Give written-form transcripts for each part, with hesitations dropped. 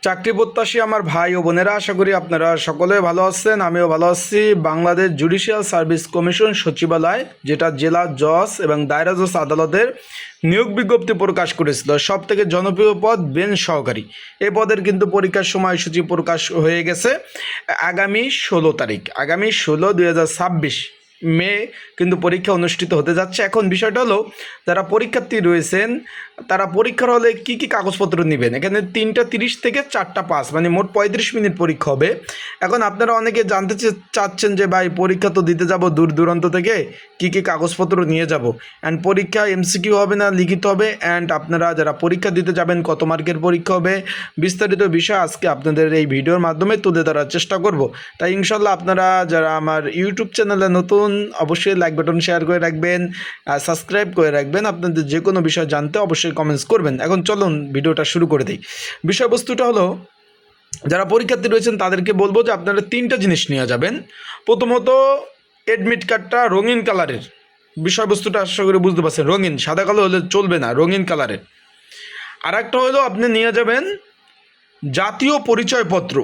চাকরি প্রত্যাশী আমার ভাই ও বোনেরা, আশা করি আপনারা সকলে ভালো আছেন। আমিও ভালো আছি। বাংলাদেশ জুডিশিয়াল সার্ভিস কমিশন সচিবালয়, যেটা জেলা জজ এবং দায়রা জজ আদালতের নিয়োগ বিজ্ঞপ্তি প্রকাশ করেছিল। সব থেকে জনপ্রিয় পদ বেঞ্চ সহকারী। এই পদের কিন্তু পরীক্ষার সময়সূচি প্রকাশ হয়ে গেছে আগামী 16 তারিখ, আগামী 16/2026 মে কিন্তু পরীক্ষা অনুষ্ঠিত হতে যাচ্ছে। এখন বিষয়টা হলো, যারা পরীক্ষার্থী রয়েছেন তারা পরীক্ষার হলে কী কী কাগজপত্র নেবেন। এখানে 3টা 30 থেকে 4টা 5, মানে মোট 35 মিনিট পরীক্ষা হবে। এখন আপনারা অনেকে জানতে চাচ্ছেন যে ভাই, পরীক্ষা তো দিতে যাব দূর দূরান্ত থেকে, কী কী কাগজপত্র নিয়ে যাব, অ্যান্ড পরীক্ষা এমসিকিউ হবে না লিখিত হবে, অ্যান্ড আপনারা যারা পরীক্ষা দিতে যাবেন কত মার্কের পরীক্ষা হবে, বিস্তারিত বিষয় আজকে আপনাদের এই ভিডিওর মাধ্যমে তুলে ধরার চেষ্টা করব। তাই ইনশাল্লাহ আপনারা যারা আমার ইউটিউব চ্যানেলে নতুন, অবশ্যই লাইক বাটন শেয়ার করে রাখবেন, সাবস্ক্রাইব করে রাখবেন। আপনাদের যে কোনো বিষয় জানতে অবশ্যই কমেন্টস করবেন। এখন চলুন ভিডিওটা শুরু করে দিই। বিষয়বস্তুটা হলো, যারা পরীক্ষার্থী রয়েছেন তাদেরকে বলবো যে আপনারা 3টা জিনিস নিয়ে যাবেন। প্রথমত, অ্যাডমিট কার্ডটা রঙিন কালারের। বিষয়বস্তুটা আশা করে বুঝতে পারছেন, রঙিন, সাদা কালো হলে চলবে না, রঙিন কালারের। আর একটা হলো, আপনি নিয়ে যাবেন জাতীয় পরিচয়পত্র,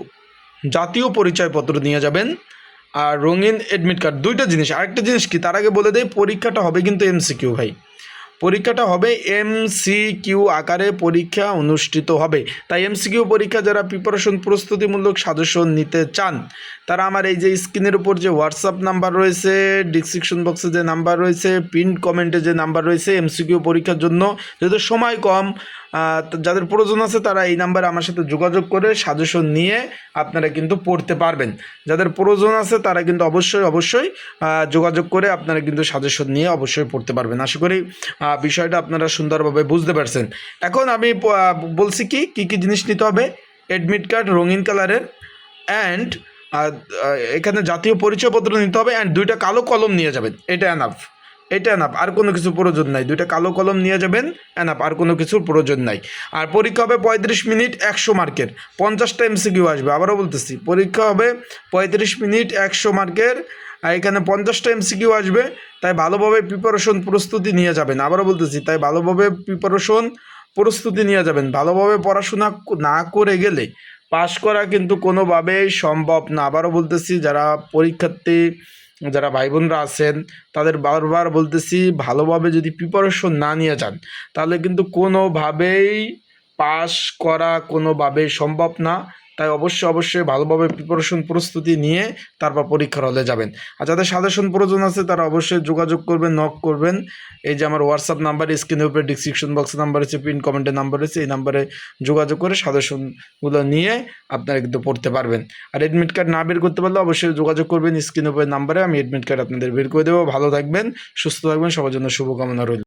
জাতীয় পরিচয়পত্র নিয়ে যাবেন, আর রঙিন অ্যাডমিট কার্ড। 2টা জিনিস। আরেকটা জিনিস কি, তার আগে বলে দেয়, পরীক্ষাটা হবে কিন্তু এমসিকিউ ভাই। পরীক্ষাটা হবে এমসিকিউ আকারে পরীক্ষা অনুষ্ঠিত হবে। তাই এমসিকিউ পরীক্ষা যারা প্রিপারেশন প্রস্তুতিমূলক সাজেশন নিতে চান, তারা আমার এই যে স্ক্রিনের উপর যে হোয়াটসঅ্যাপ নাম্বার রয়েছে, ডিসক্রিপশন বক্সে যে নাম্বার রয়েছে, পিন কমেন্টে যে নাম্বার রয়েছে, এমসিকিউ পরীক্ষার জন্য যেহেতু সময় কম, যাদের প্রয়োজন আছে তারা এই নাম্বারে আমার সাথে যোগাযোগ করে সাজেশন নিয়ে আপনারা কিন্তু পড়তে পারবেন। যাদের প্রয়োজন আছে তারা কিন্তু অবশ্যই যোগাযোগ করে আপনারা কিন্তু সাজেশন নিয়ে অবশ্যই পড়তে পারবেন। আশা করি বিষয়টা আপনারা সুন্দরভাবে বুঝতে পারছেন। এখন আমি বলছি কি কী জিনিস নিতে হবে। অ্যাডমিট কার্ড রঙিন কালারের, অ্যান্ড এখানে জাতীয় পরিচয়পত্র নিতে হবে, অ্যান্ড 2টা কালো কলম নিয়ে যাবেন। এটা এনাফ, আর কোনো কিছু প্রয়োজন নাই। 2টা কালো কলম নিয়ে যাবেন, এনাফ, আর কোনো কিছুর প্রয়োজন নাই। আর পরীক্ষা হবে 35 মিনিট, 100 মার্কের, 50টা এমসিকিউ আসবে। আবারও বলতেছি, পরীক্ষা হবে 35 মিনিট, 100 মার্কের, আর এখানে 50টা এমসিকিউ আসবে। তাই ভালোভাবে প্রিপারেশন প্রস্তুতি নিয়ে যাবেন। আবারও বলতেছি, তাই ভালোভাবে প্রিপারেশন প্রস্তুতি নিয়ে যাবেন। ভালোভাবে পড়াশোনা না করে গেলে পাশ করা কিন্তু কোনোভাবেই সম্ভব না। আবারও বলতেছি, যারা পরীক্ষার্থী, যারা ভাই বোনরা আছেন, তাদের বারবার বলতেছি, ভালোভাবে যদি প্রিপারেশন না নিয়ে যান তাহলে কিন্তু কোনোভাবেই পাস করা কোনোভাবেই সম্ভব না। তাই অবশ্যই ভালোভাবে প্রিপারেশন প্রস্তুতি নিয়ে তারপর পরীক্ষার হলে যাবেন। আর যাদের সাজেশন প্রয়োজন আছে তারা অবশ্যই যোগাযোগ করবেন, নক করবেন। এই যে আমার হোয়াটসঅ্যাপ নাম্বার, স্ক্রিনের উপরে ডিসক্রিপশন বক্সে নাম্বার আছে, পিন কমেন্টের নাম্বার আছে, এই নাম্বারে যোগাযোগ করে সাজেশনগুলো নিয়ে আপনারা কিন্তু পড়তে পারবেন। আর অ্যাডমিট কার্ড না বের করতে পারলে অবশ্যই যোগাযোগ করবেন স্ক্রিনের উপরে নাম্বারে, আমি অ্যাডমিট কার্ড আপনাদের বের করে দেবো। ভালো থাকবেন, সুস্থ থাকবেন, সবার জন্য শুভকামনা রইল।